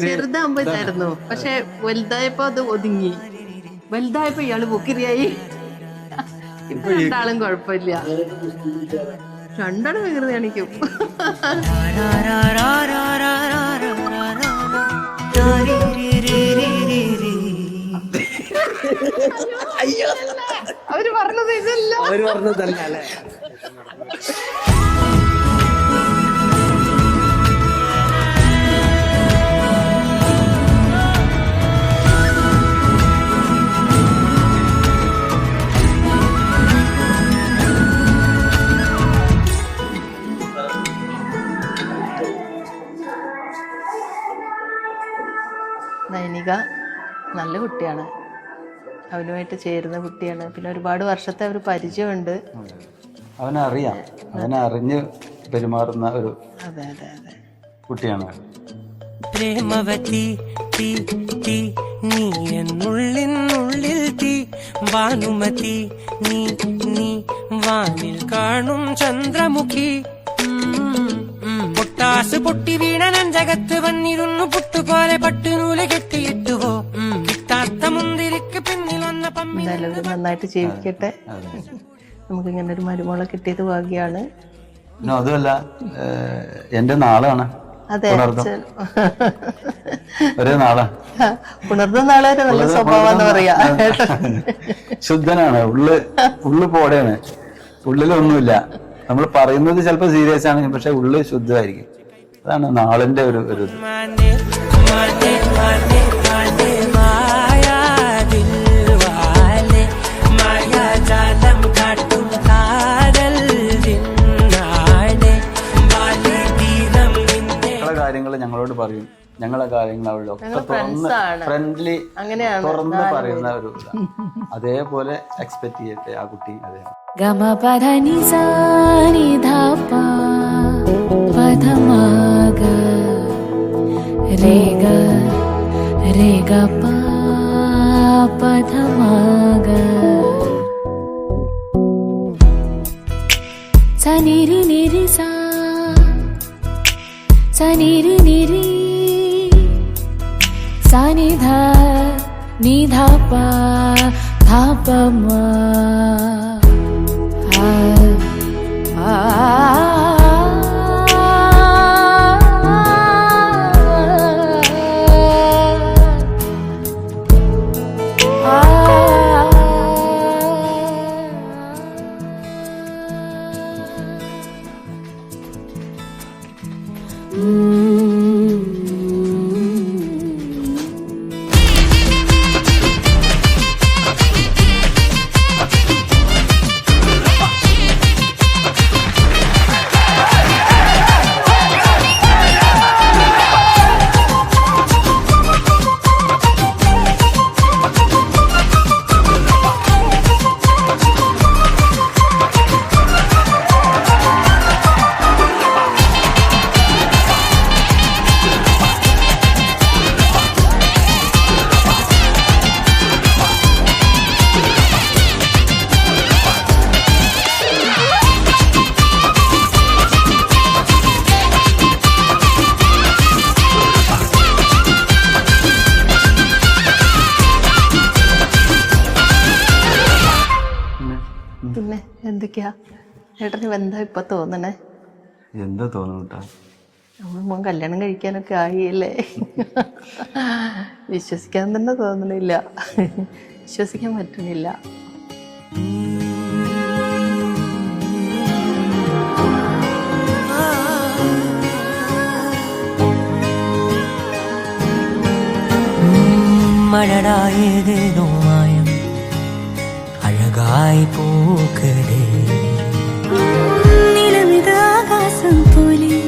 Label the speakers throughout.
Speaker 1: ചെറുതാകുമ്പോ ഇതായിരുന്നു, പക്ഷെ വലുതായപ്പോ അത് ഒതുങ്ങി. വലുതായപ്പോ ഇയാള് പൊക്കിരിയായി. ഇപ്പൊ രണ്ടാളും കുഴപ്പമില്ല, രണ്ടാളും വികൃതി കാണിക്കും. അവര് പറഞ്ഞത് ഇതല്ല,
Speaker 2: അവര് പറഞ്ഞതല്ല അല്ലേ?
Speaker 1: നൈനിക നല്ല കുട്ടിയാണ്, അവനുമായിട്ട് ചേരുന്ന കുട്ടിയാണ്. പിന്നെ ഒരുപാട് വർഷത്തെ ഒരു പരിചയമുണ്ട്.
Speaker 3: അവനറിയാം, അവനറിഞ്ഞ് പെരുമാറുന്ന ഒരു
Speaker 1: അതെ അതെ അതെ
Speaker 3: കുട്ടിയാണ്.
Speaker 4: പ്രേമവതി തീ തീ നീ എന്നുള്ളിനുള്ളിൽ തീ ഭാനുമതി നീ നീ വാനിൽ കാണും ചന്ദ്രമുഖി പൊട്ടാസ് പൊട്ടി വീണ നഞ്ചകത്ത് വന്നിരുന്നു പുട്ടുപോലെ പട്ടുനൂല് കെട്ടിയിട്ടുവോ കിട്ടാത്ത മുന്തിരിക്ക് പിന്നിൽ വന്ന പമ്മി.
Speaker 1: എന്തായാലും നന്നായിട്ട് ജീവിക്കട്ടെ. നമുക്കിങ്ങനെ ഒരു മരുമോളെ കിട്ടിയത് ഭാഗ്യാണ്.
Speaker 3: അതുമല്ല എന്റെ നാളാണ്.
Speaker 1: അതെ,
Speaker 3: ഒരേ നാളാ.
Speaker 1: പുണർന്ന നാളെ വരെ നല്ല സ്വഭാവം പറയാ.
Speaker 3: ശുദ്ധനാണ്, ഉള്ളു പോടെയാണ്, ഉള്ളിലൊന്നുമില്ല. നമ്മൾ പറയുന്നത് ചിലപ്പോ സീരിയസ് ആണ്, പക്ഷെ ഉള്ളു ശുദ്ധമായിരിക്കും. അതാണ് നാളിന്റെ ഒരു കാര്യങ്ങൾ ഞങ്ങളോട് പറയും, ഞങ്ങളെ കാര്യങ്ങൾ അവരുടെ ഒക്കെ തുറന്ന് ഫ്രണ്ട്ലി തുറന്ന് പറയുന്ന ഒരു അതേപോലെ എക്സ്പെക്ട് ചെയ്യട്ടെ ആ കുട്ടി. അതേ
Speaker 5: ഗമ പധനി സാനി ധാപ പധമാഗ രേഗ രേഗ പ പധമാഗ സനിരി നിരി സാ സനിരി നിരി സാനിധ നിധാപ ധാപമ
Speaker 1: പിന്നെ എന്തൊക്കെയാ ഏട്ടന് എന്താ ഇപ്പൊ തോന്നണേ?
Speaker 3: എന്താ തോന്നുന്നു,
Speaker 1: നമ്മൾ മോൻ കല്യാണം കഴിക്കാനൊക്കെ ആയില്ലേ? വിശ്വസിക്കാൻ തന്നെ തോന്നണില്ല, വിശ്വസിക്കാൻ പറ്റണില്ല.
Speaker 4: മഴടായേതേനോ മായം അഴകായി പൂക്കടേ
Speaker 5: നിലമിത് ആകാശം പോലെ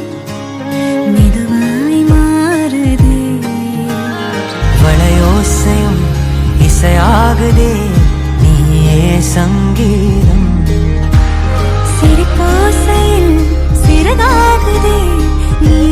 Speaker 5: മിതമായി മാറുതേ
Speaker 4: വളയോസയും ഇസയാകുതേ നീയേ സംഗീതം
Speaker 5: സിരിക്കോസയിൽ സിറകാകുതേ നീ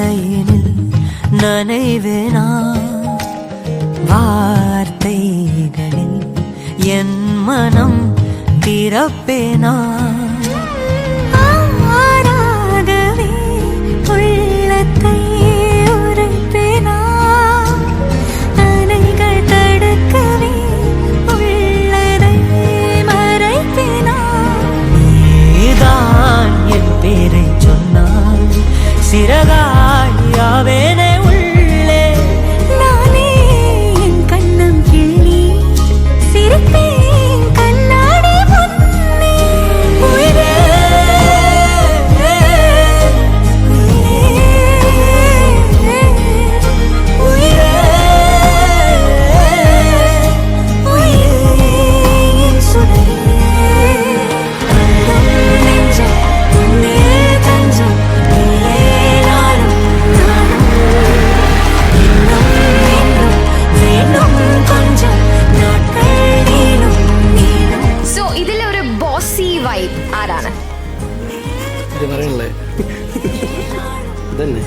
Speaker 4: மழையினில் நனைவேனா வார்த்தைகளில் என் மனம் திறப்பேனா
Speaker 5: ஆராகவே உள்ளத்தை உரைப்பேனா அணைகள் தடுக்கவே உள்ளதை மறைப்பேனா
Speaker 4: நீதான் என் பேரை சொன்னால் சிறகாயாவேனே உள்ளே
Speaker 5: நானே என் கண்ணம் கிள்ளி சிரிப்பேன் கண்ணாடி முன்னே உயிரே உயிரே உயிரே என் சுடரே நெஞ்சம் உன்னே தஞ்சம் நீயே நானும் இன்னும் வேண்டும் கொஞ்சம் நாட்கள் நீளும் நீளும்
Speaker 2: സോ ഇതിലെ ഒരു ബോസി വൈബ് ആരാണ്?
Speaker 6: ഇത് പറയണല്ലേ ഇതന്നെ